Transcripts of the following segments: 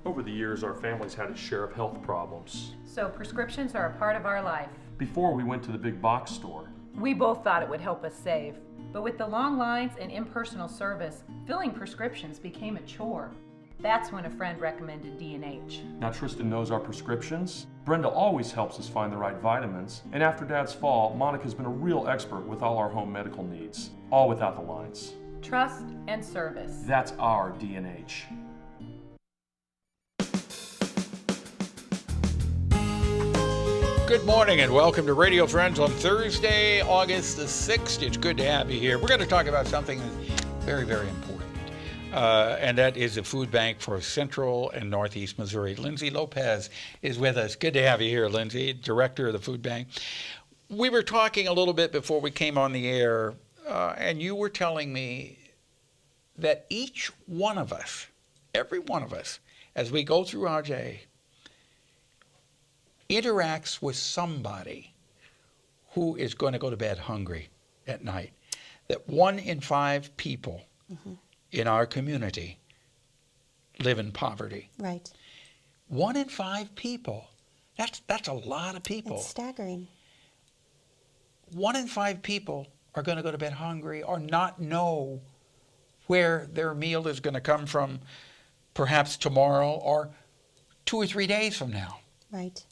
Over the years, our family's had its share of health problems. So prescriptions are a part of our life. Before we went to the big box store. We both thought it would help us save. But with the long lines and impersonal service, filling prescriptions became a chore. That's when a friend recommended D&H. Now Tristan knows our prescriptions. Brenda always helps us find the right vitamins. And after Dad's fall, Monica's been a real expert with all our home medical needs. All without the lines. Trust and service. That's our D&H. Good morning and welcome to Radio Friends on Thursday, August the 6th. It's good to have you here. We're going to talk about something very, very important, and that is the food bank for Central and Northeast Missouri. Lindsay Lopez is with us. Good to have you here, Lindsay, director of the food bank. We were talking a little bit before we came on the air, and you were telling me that each one of us, every one of us, as we go through our day, interacts with somebody who is going to go to bed hungry at night. That 1 in 5 people in our community live in poverty. Right. 1 in 5 people. That's a lot of people. It's staggering. 1 in 5 people are going to go to bed hungry or not know where their meal is going to come from, perhaps tomorrow or 2 or 3 days from now. Right.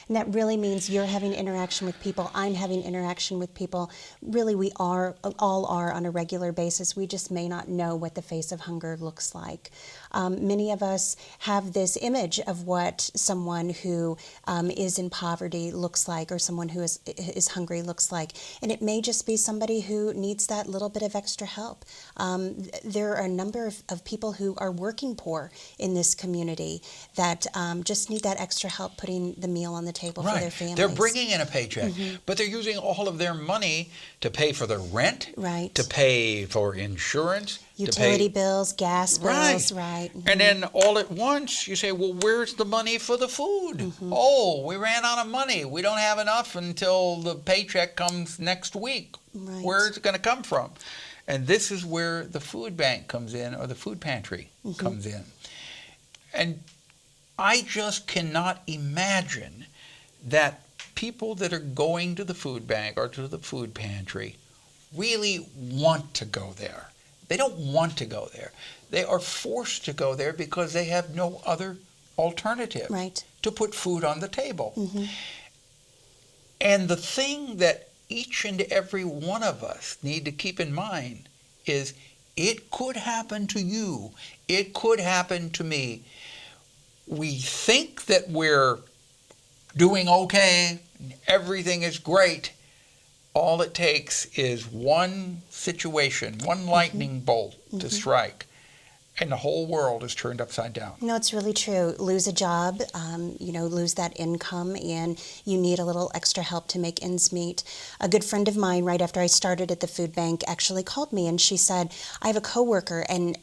And that really means you're having interaction with people, I'm having interaction with people. Really, we all are on a regular basis. We just may not know what the face of hunger looks like. Many of us have this image of what someone who is in poverty looks like, or someone who is hungry looks like. And it may just be somebody who needs that little bit of extra help. There are a number of people who are working poor in this community that just need that extra help putting the meal on the table for their families. They're bringing in a paycheck, but they're using all of their money to pay for their rent, to pay for insurance, utility bills, gas bills, right. And then all at once you say, well, where's the money for the food? Oh, we ran out of money. We don't have enough until the paycheck comes next week. Right. Where's it going to come from? And this is where the food bank comes in, or the food pantry comes in. And I just cannot imagine that people that are going to the food bank or to the food pantry really want to go there. They don't want to go there. They are forced to go there because they have no other alternative to put food on the table. And the thing that each and every one of us need to keep in mind is it could happen to you. It could happen to me. We think that we're doing okay, everything is great. All it takes is one situation, one lightning bolt to strike, and the whole world is turned upside down. No, it's really true. Lose a job, lose that income, and you need a little extra help to make ends meet. A good friend of mine, right after I started at the food bank, actually called me and she said, I have a coworker and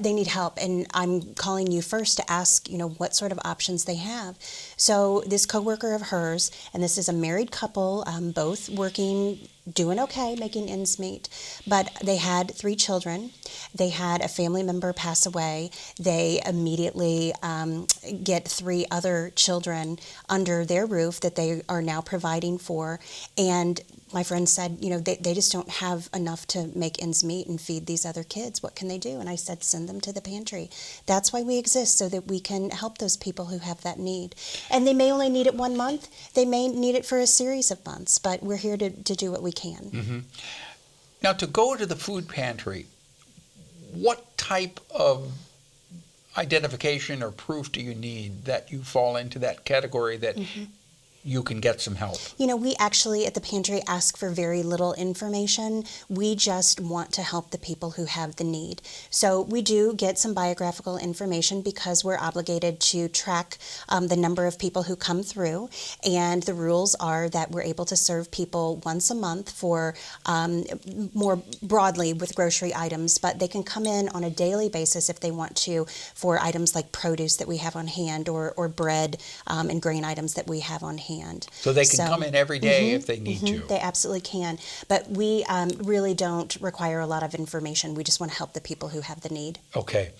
they need help, and I'm calling you first to ask, what sort of options they have. So this coworker of hers, and this is a married couple, both working, doing okay, making ends meet, but they had 3 children. They had a family member pass away. They immediately get 3 other children under their roof that they are now providing for. And my friend said, they just don't have enough to make ends meet and feed these other kids. What can they do? And I said, send them to the pantry. That's why we exist, so that we can help those people who have that need. And they may only need it 1 month. They may need it for a series of months, but we're here to do what we can. Now, to go to the food pantry, what type of identification or proof do you need that you fall into that category that you can get some help? We actually at the pantry ask for very little information. We just want to help the people who have the need. So we do get some biographical information because we're obligated to track the number of people who come through, and the rules are that we're able to serve people once a month for more broadly with grocery items, but they can come in on a daily basis if they want to for items like produce that we have on hand, or bread and grain items that we have on hand. So they can come in every day if they need to. They absolutely can. But we really don't require a lot of information. We just want to help the people who have the need. Okay.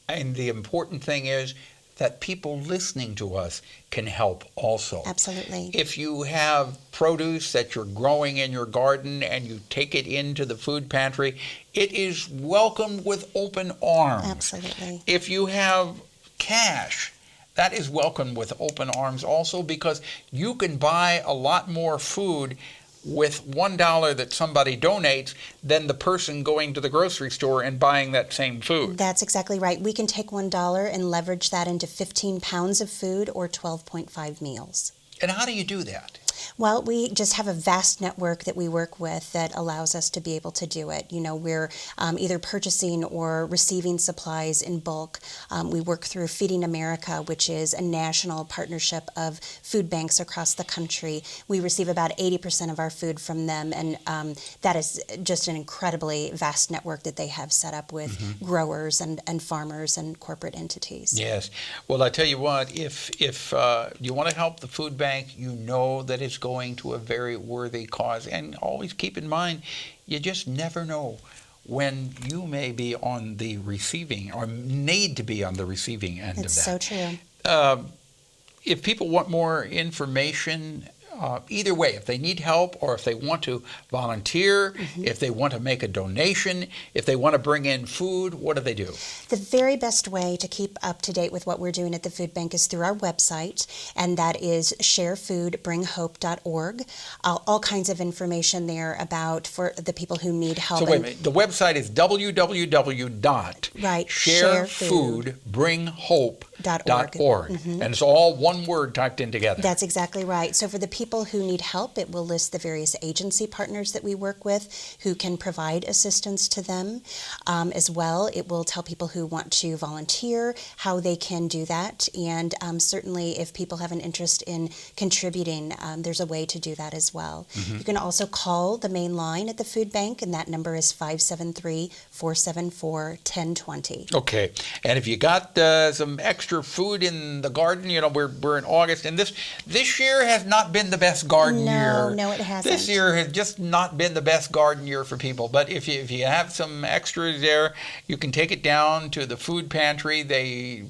And the important thing is that people listening to us can help also. Absolutely. If you have produce that you're growing in your garden and you take it into the food pantry, it is welcomed with open arms. Absolutely. If you have cash, that is welcomed with open arms also, because you can buy a lot more food with $1 that somebody donates than the person going to the grocery store and buying that same food. That's exactly right. We can take $1 and leverage that into 15 pounds of food or 12.5 meals. And how do you do that? Well, we just have a vast network that we work with that allows us to be able to do it. You know, we're either purchasing or receiving supplies in bulk. We work through Feeding America, which is a national partnership of food banks across the country. We receive about 80% of our food from them, and that is just an incredibly vast network that they have set up with growers and farmers and corporate entities. Yes. Well, I tell you what, if you want to help the food bank, you know that it's going to a very worthy cause. And always keep in mind, you just never know when you may be on the receiving or need to be on the receiving end of that. It's so true. If people want more information, either way, if they need help or if they want to volunteer, if they want to make a donation, if they want to bring in food, what do they do? The very best way to keep up to date with what we're doing at the food bank is through our website, and that is sharefoodbringhope.org. All kinds of information there about for the people who need help. So wait a minute, the website is www.sharefoodbringhope.org. And it's all one word typed in together. That's exactly right. So for the people who need help, it will list the various agency partners that we work with who can provide assistance to them. As well, it will tell people who want to volunteer how they can do that. And certainly if people have an interest in contributing, there's a way to do that as well. You can also call the main line at the food bank, and that number is 573-474-1020. Okay. And if you got some extra food in the garden, you know, we're in August, and this year has not been the best garden year. No, it hasn't. This year has just not been the best garden year for people. But if you have some extras there, you can take it down to the food pantry. They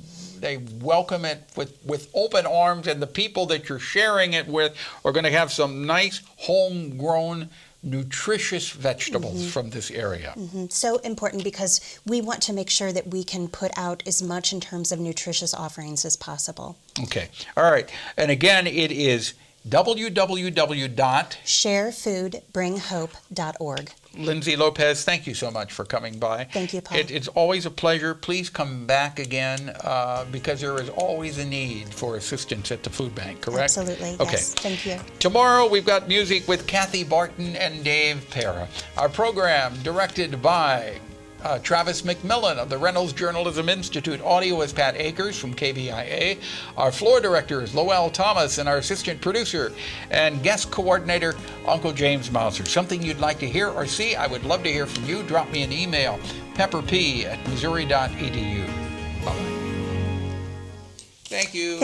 welcome it with open arms, and the people that you're sharing it with are going to have some nice homegrown nutritious vegetables from this area. So important, because we want to make sure that we can put out as much in terms of nutritious offerings as possible. Okay. All right. And again, it is www.sharefoodbringhope.org. Lindsay Lopez, thank you so much for coming by. Thank you, Paul. It's always a pleasure. Please come back again because there is always a need for assistance at the food bank, correct? Absolutely, okay. Yes. Thank you. Tomorrow we've got music with Kathy Barton and Dave Pera. Our program directed by Travis McMillan of the Reynolds Journalism Institute. Audio is Pat Akers from KBIA. Our floor director is Lowell Thomas, and our assistant producer and guest coordinator, Uncle James Mauser. Something you'd like to hear or see, I would love to hear from you. Drop me an email, pepperp@missouri.edu. Bye-bye. Thank you.